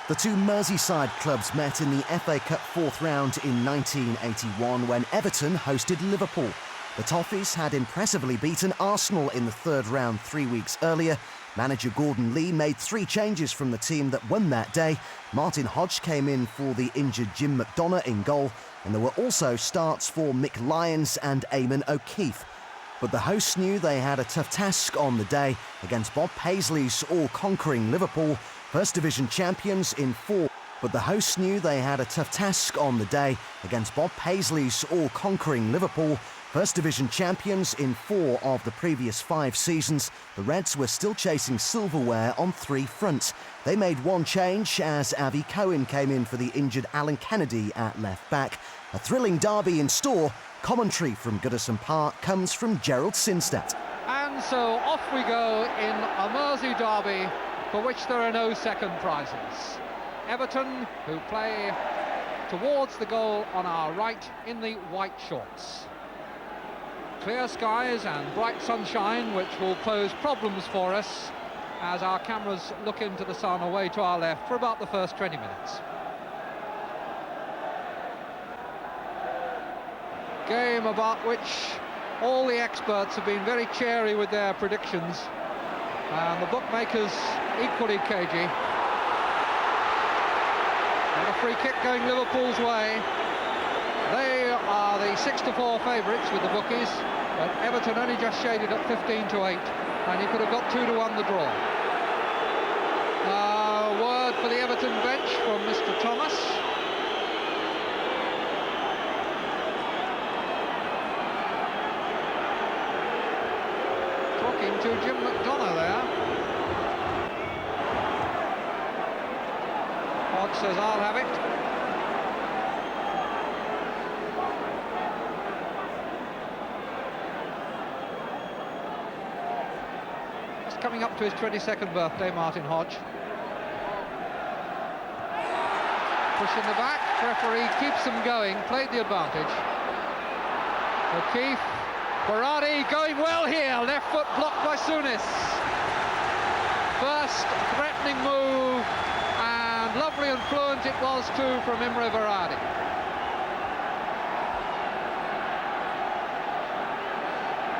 The two Merseyside clubs met in the FA Cup fourth round in 1981 when Everton hosted Liverpool. The Toffees had impressively beaten Arsenal in the third round 3 weeks earlier. Manager Gordon Lee made 3 changes from the team that won that day. Martin Hodge came in for the injured Jim McDonough in goal, and there were also starts for Mick Lyons and Eamon O'Keefe. But the hosts knew they had a tough task on the day against Bob Paisley's all-conquering Liverpool, First Division champions in 4. But the hosts knew they had a tough task on the day against Bob Paisley's all-conquering Liverpool, First Division champions in 4 of the previous 5 seasons. The Reds were still chasing silverware on 3 fronts. They made 1 change as Avi Cohen came in for the injured Alan Kennedy at left back. A thrilling derby in store. Commentary from Goodison Park comes from Gerald Sinstadt. And so off we go in a Mersey derby for which there are no second prizes. Everton, who play towards the goal on our right in the white shorts. Clear skies and bright sunshine, which will pose problems for us as our cameras look into the sun away to our left for about the first 20 minutes. Game about which all the experts have been very cheery with their predictions, and the bookmakers equally cagey. And a free kick going Liverpool's way. They are the 6-4 favourites with the bookies, but Everton only just shaded at 15-8, and you could have got 2-1 the draw. A word for the Everton bench from Mr. Thomas. Talking to Jim McDonough there. Hodge says, I'll have it. Just coming up to his 22nd birthday, Martin Hodge. Push in the back, referee keeps them going, played the advantage. O'Keefe. Berardi going well here, left foot blocked by Souness. First threatening move, and lovely and fluent it was too from Imre Berardi.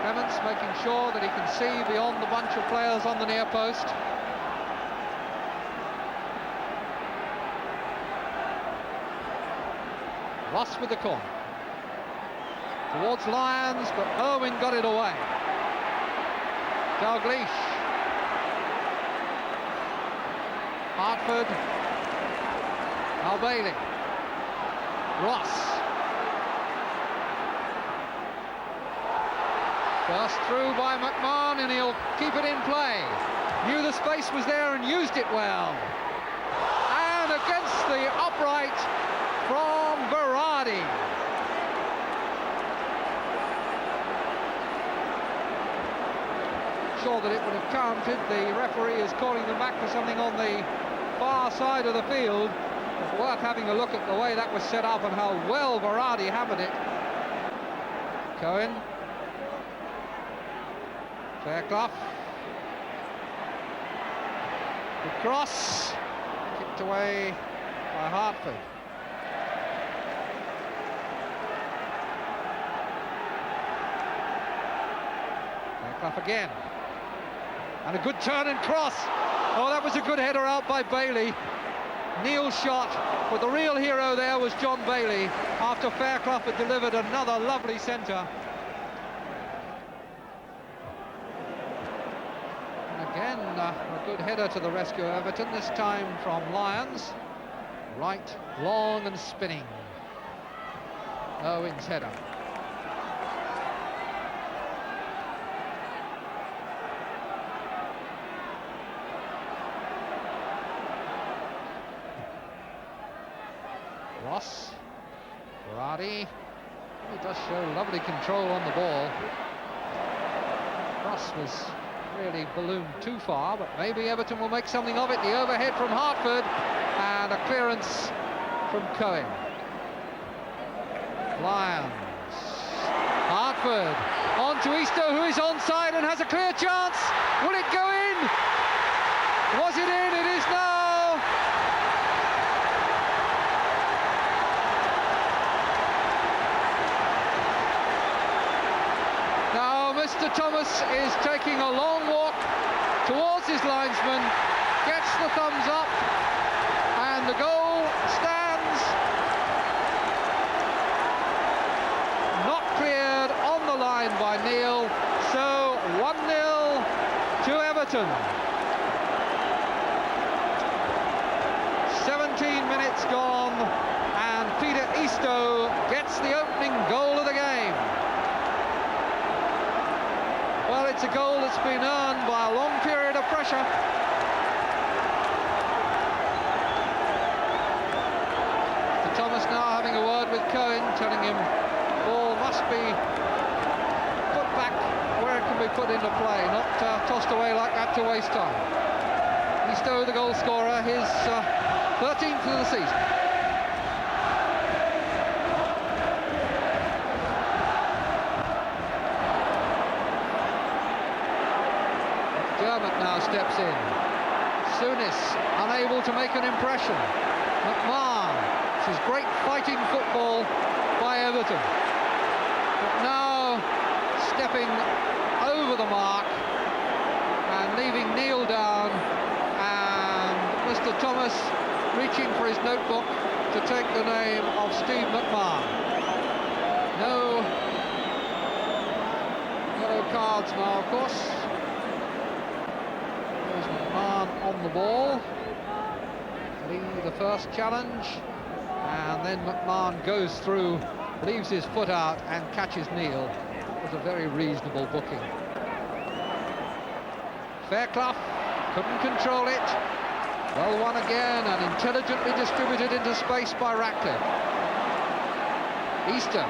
Clements making sure that he can see beyond the bunch of players on the near post. Ross with the corner. Towards Lyons, but Irwin got it away. Dalglish. Hartford. Al Bailey. Ross. Burst through by McMahon, and he'll keep it in play. Knew the space was there and used it well. And against the upright from Berardi. Sure that it would have counted. The referee is calling them back for something on the far side of the field. It's worth having a look at the way that was set up and how well Berardi hammered it. Cohen. Fairclough. Good cross. Kicked away by Hartford. Fairclough again. And a good turn and cross. Oh, that was a good header out by Bailey. Neil's shot, but the real hero there was John Bailey after Fairclough had delivered another lovely centre. And again, a good header to the rescue of Everton, this time from Lyons. Right, long and spinning. Owen's header. Ross, Berardi, he does show lovely control on the ball. Ross was really ballooned too far, but maybe Everton will make something of it. The overhead from Hartford, and a clearance from Cohen. Lyons, Hartford, on to Easter, who is onside and has a clear chance. Will it go in? Was it in? It is now. is taking a long walk towards his linesman, gets the thumbs up, and the goal stands. Not cleared on the line by Neil, so 1-0 to Everton. 17 minutes gone, and Peter Eastoe gets the opening goal of the game. Well, it's a goal that's been earned by a long period of pressure. Thomas now having a word with Cohen, telling him ball must be put back where it can be put into play, not tossed away like that to waste time. Eastoe, the goal scorer, his 13th of the season. Dermot now steps in. Souness unable to make an impression. McMahon. This is great fighting football by Everton. But now stepping over the mark and leaving Neil down, and Mr. Thomas reaching for his notebook to take the name of Steve McMahon. No yellow cards now, of course. There's McMahon on the ball. Lee, the first challenge. And then McMahon goes through, leaves his foot out and catches Neil. It was a very reasonable booking. Fairclough couldn't control it. Well won again and intelligently distributed into space by Ratcliffe. Easter.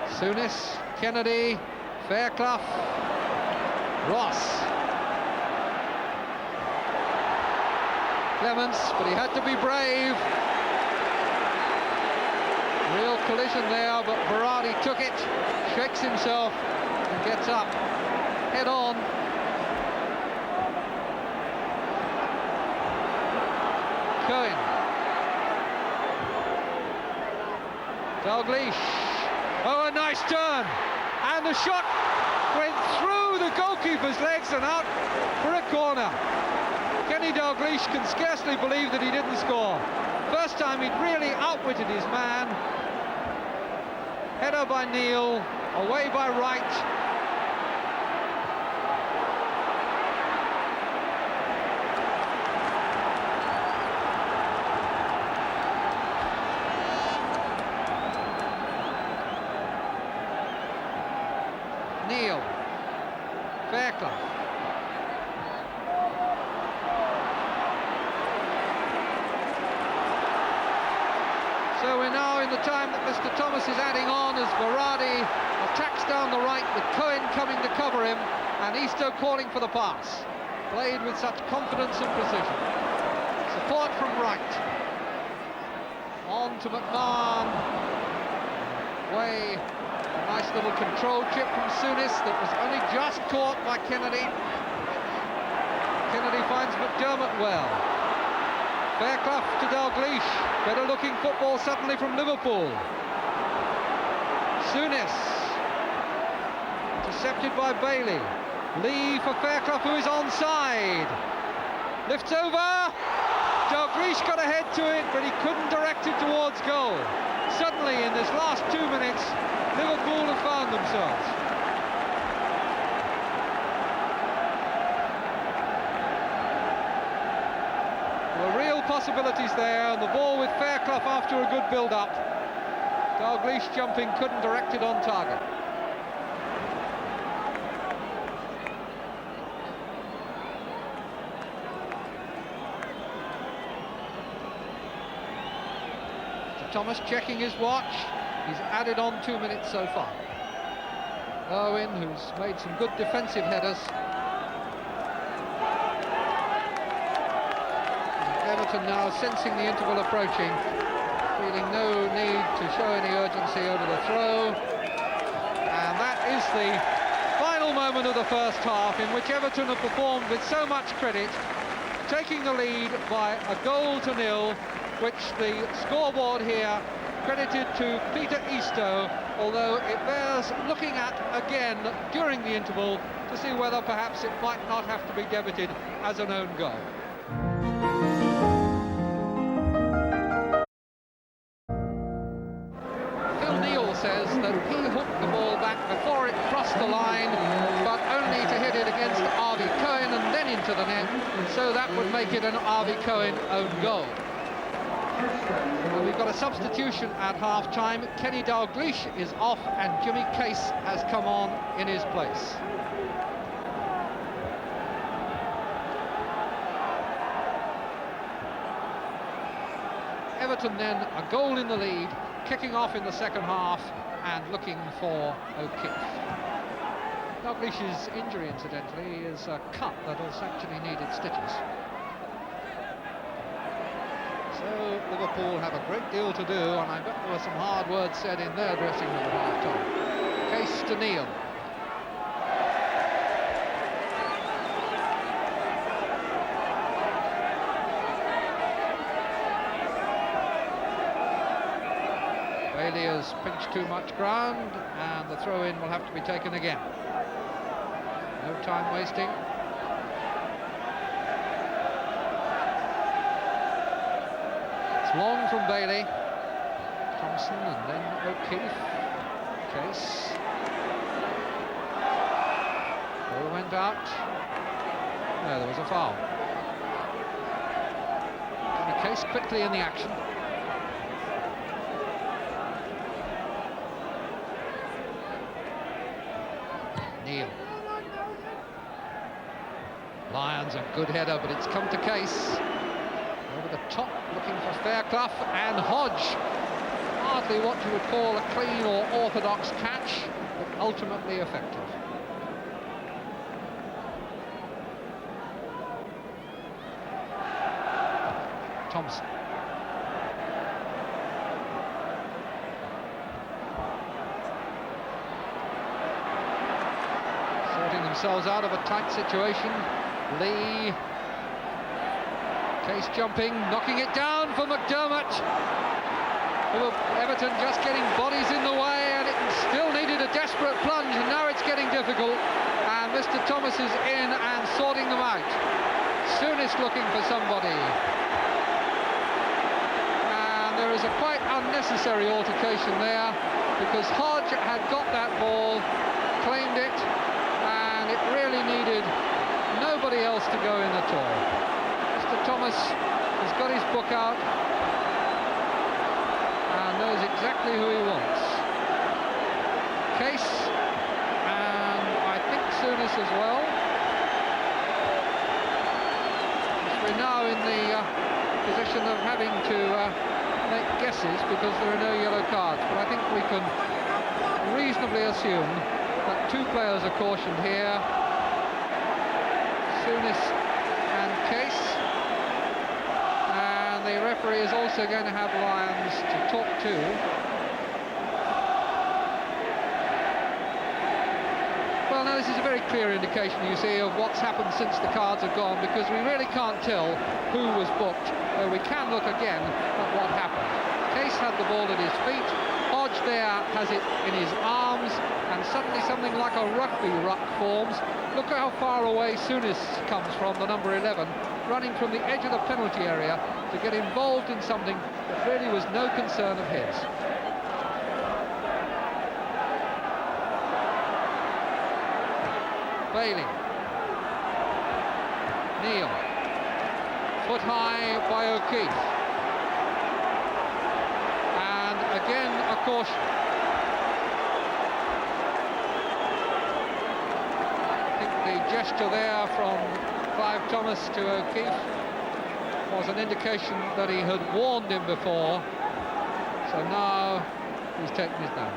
Souness, Kennedy, Fairclough, Ross. Clements, but he had to be brave. Real collision there, but Berardi took it, shakes himself and gets up, head on. Cohen. Dalglish. Oh, a nice turn. And the shot went through the goalkeeper's legs and out for a corner. Kenny Dalglish can scarcely believe that he didn't score. First time he'd really outwitted his man. Header by Neil, away by Wright. Neil, Fairclough. So we're now in the time that Mr. Thomas is adding on as Berardi attacks down the right with Cohen coming to cover him and Eastoe calling for the pass. Played with such confidence and precision. Support from Wright. On to McMahon. Way. A nice little control chip from Souness that was only just caught by Kennedy. Kennedy finds McDermott well. Fairclough to Dalglish. Better looking football suddenly from Liverpool. Souness. Intercepted by Bailey. Lee for Fairclough, who is onside. Lifts over. Dalglish got ahead to it, but he couldn't direct it towards goal. Suddenly, in this last 2 minutes, Liverpool have found themselves. There were real possibilities there, and the ball with Fairclough after a good build-up. Dalglish jumping, couldn't direct it on target. Thomas checking his watch. He's added on 2 minutes so far. Owen, who's made some good defensive headers. And Everton now sensing the interval approaching, feeling no need to show any urgency over the throw. And that is the final moment of the first half, in which Everton have performed with so much credit, taking the lead by 1-0, which the scoreboard here credited to Peter Eastoe, although it bears looking at again during the interval to see whether perhaps it might not have to be debited as an own goal. Says that he hooked the ball back before it crossed the line, but only to hit it against Harvey Cohen and then into the net, so that would make it an Harvey Cohen own goal. Well, we've got a substitution at half-time. Kenny Dalglish is off and Jimmy Case has come on in his place. Everton then a goal in the lead, kicking off in the second half and looking for O'Keefe. Dalglish's injury, incidentally, is a cut that has actually needed stitches. So Liverpool have a great deal to do, and I bet there were some hard words said in their dressing room at half-time. Case to Neil. Bailey has pinched too much ground, and the throw-in will have to be taken again. No time wasting. It's long from Bailey. Thompson and then O'Keefe. Case. Ball went out. No, there was a foul. Jimmy Case quickly in the action. Neil. Lyons, a good header, but it's come to Case. Over the top, looking for Fairclough, and Hodge. Hardly what you would call a clean or orthodox catch, but ultimately effective. Thompson. Sorting themselves out of a tight situation. Lee. Case jumping, knocking it down for McDermott. Everton just getting bodies in the way, and it still needed a desperate plunge, and now it's getting difficult. And Mr. Thomas is in and sorting them out. Soonest looking for somebody. And there is a quite unnecessary altercation there, because Hodge had got that ball, claimed it, and it really needed nobody else to go in at all. Mr. Thomas has got his book out and knows exactly who he wants. Case, and I think Souness as well. We're now in the position of having to make guesses because there are no yellow cards, but I think we can reasonably assume that two players are cautioned here. Souness and Case, and the referee is also going to have Lyons to talk to. Well, now this is a very clear indication, you see, of what's happened since the cards have gone, because we really can't tell who was booked, though we can look again at what happened. Case had the ball at his feet, Hodge there has it in his arms, and suddenly something like a rugby ruck forms. Look how far away Souness comes from, the number 11, running from the edge of the penalty area to get involved in something that really was no concern of his. Bailey. Neil. Foot high by O'Keefe. And again a caution. The gesture there from Clive Thomas to O'Keefe was an indication that he had warned him before, so now he's taken his down.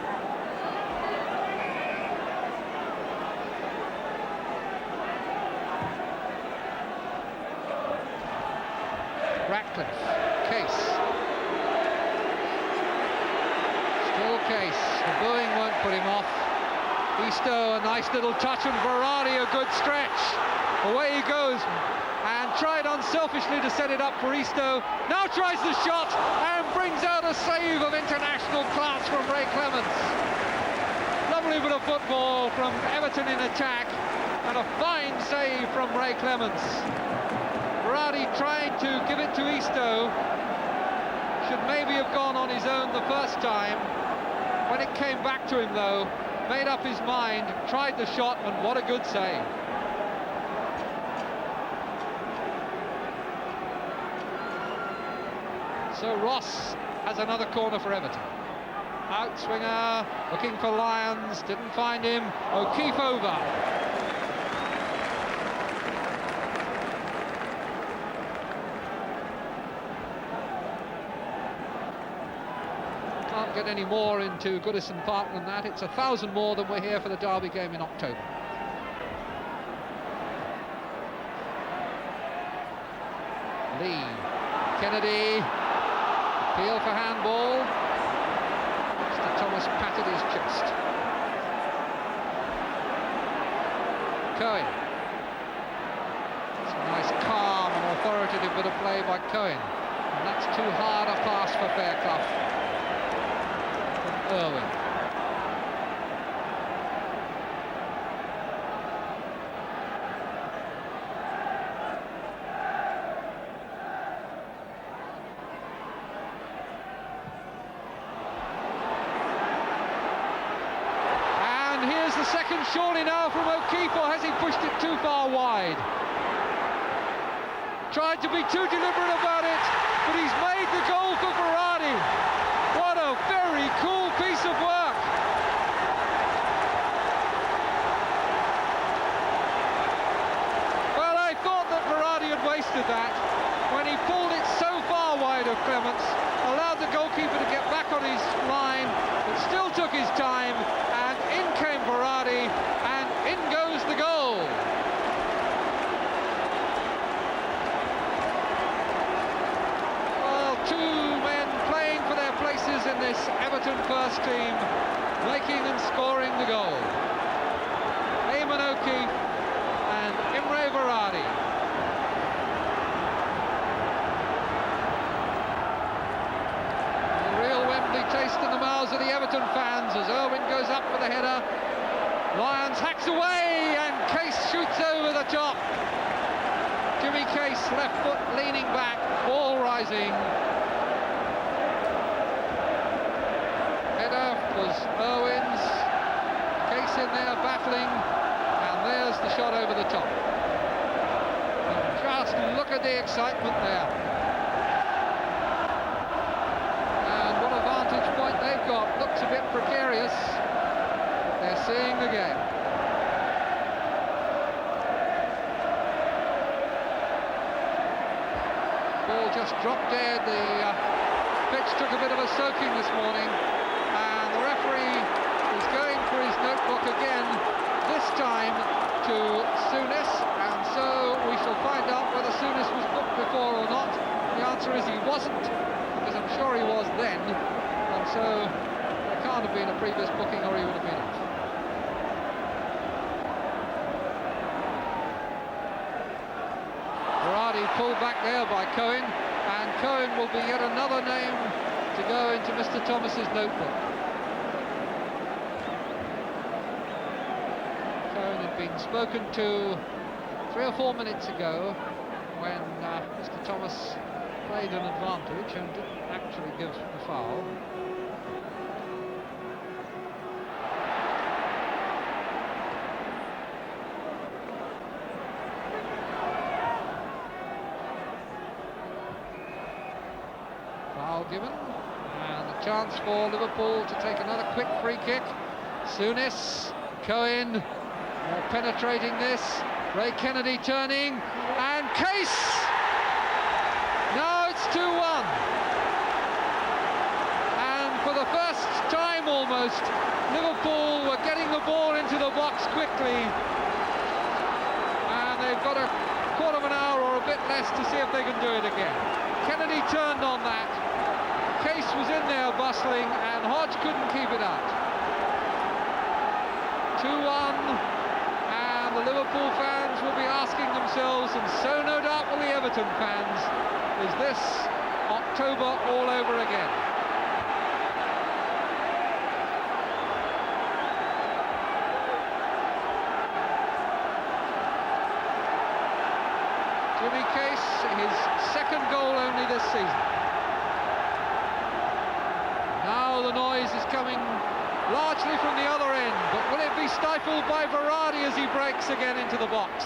Ratcliffe, Case. Still Case, the booing won't put him off. Eastoe, a nice little touch, and Ferrari a good stretch. Away he goes, and tried unselfishly to set it up for Isto. Now tries the shot and brings out a save of international class from Ray Clements. Lovely bit of football from Everton in attack, and a fine save from Ray Clements. Berardi tried to give it to Isto. Should maybe have gone on his own the first time. When it came back to him, though, made up his mind, tried the shot, and what a good save. So Ross has another corner for Everton. Outswinger, looking for Lyons, didn't find him. O'Keefe over. Can't get any more into Goodison Park than that. It's 1,000 more than we're here for the Derby game in October. Lee, Kennedy, appeal for handball. Mr. Thomas patted his chest. Cohen. It's a nice, calm and authoritative bit of play by Cohen. And that's too hard a pass for Fairclough. Irwin. And here's the second surely now from O'Keefe, or has he pushed it too far wide? Tried to be too deliberate about it, but he's made the goal for Berardi. What a very cool piece of work. Well, I thought that Berardi had wasted that when he pulled it so far wide of Clements, allowed the goalkeeper to get back on his line, but still took his time, and in came Berardi, and in goes the goal. Well, two men playing for their places in this Everton first team, making and scoring the goal. Eamon O'Keefe and Imre Berardi. The real Wembley taste in the mouths of the Everton fans as Irwin goes up for the header. Lyons hacks away and Case shoots over the top. Jimmy Case, left foot leaning back, ball rising. Header was Irwin's. Case in there battling, and there's the shot over the top. And just look at the excitement there. And what a vantage point they've got. Looks a bit precarious. They're seeing the game. Ball just dropped dead. The pitch took a bit of a soaking this morning, and the referee is going for his notebook again, this time to Souness, and so we shall find out whether Souness was booked before or not. The answer is he wasn't, because I'm sure he was then, and so there can't have been a previous booking or he would have been off. Berardi pulled back there by Cohen, and Cohen will be yet another name to go into Mr. Thomas's notebook. Cohen had been spoken to 3 or 4 minutes ago when Mr. Thomas played an advantage and didn't actually give the foul. Foul given, and a chance for Liverpool to take another quick free kick. Souness, Cohen, more penetrating this. Ray Kennedy turning, and Case! Now it's 2-1. And for the first time almost, Liverpool were getting the ball into the box quickly. And they've got a quarter of an hour or a bit less to see if they can do it again. Kennedy turned on that. Case was in there bustling, and Hodge couldn't keep it out. 2-1, and And the Liverpool fans will be asking themselves, and so no doubt will the Everton fans, is this October all over again? Jimmy Case, his second goal only this season. Now the noise is coming largely from the other end, but will it be stifled by Verratti as he breaks again into the box?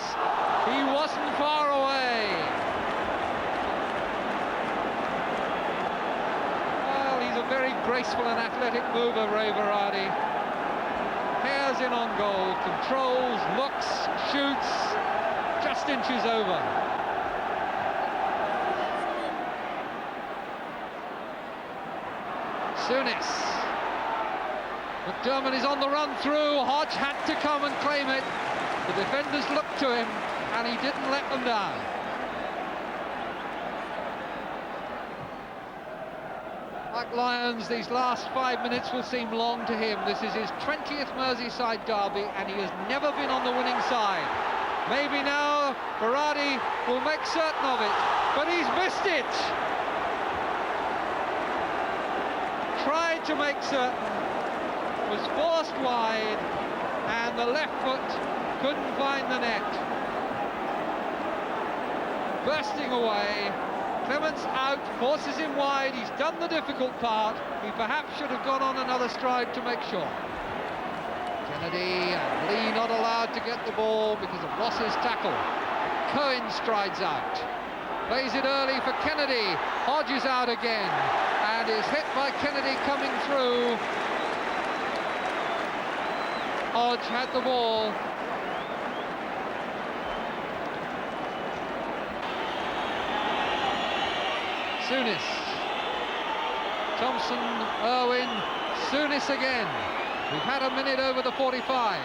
He wasn't far away. Well, he's a very graceful and athletic mover, Ray Verratti. Hairs in on goal, controls, looks, shoots, just inches over. Souness. McDermott is on the run through. Hodge had to come and claim it. The defenders looked to him and he didn't let them down. Like Lyons, these last 5 minutes will seem long to him. This is his 20th Merseyside derby and he has never been on the winning side. Maybe now Verratti will make certain of it, but he's missed it. Tried to make certain, was forced wide, and the left foot couldn't find the net. Bursting away, Clements out, forces him wide, he's done the difficult part, he perhaps should have gone on another stride to make sure. Kennedy and Lee not allowed to get the ball because of Ross's tackle. Cohen strides out, plays it early for Kennedy, Hodge is out again, and is hit by Kennedy coming through. Hodge had the ball. Souness. Thompson, Irwin, Souness again. We've had a minute over the 45.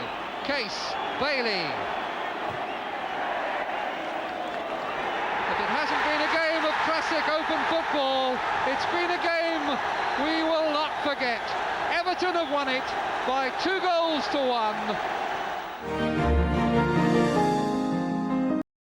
Case, Bailey. If it hasn't been a game of classic open football, it's been a game we will not forget. Everton have won it by 2 goals to 1.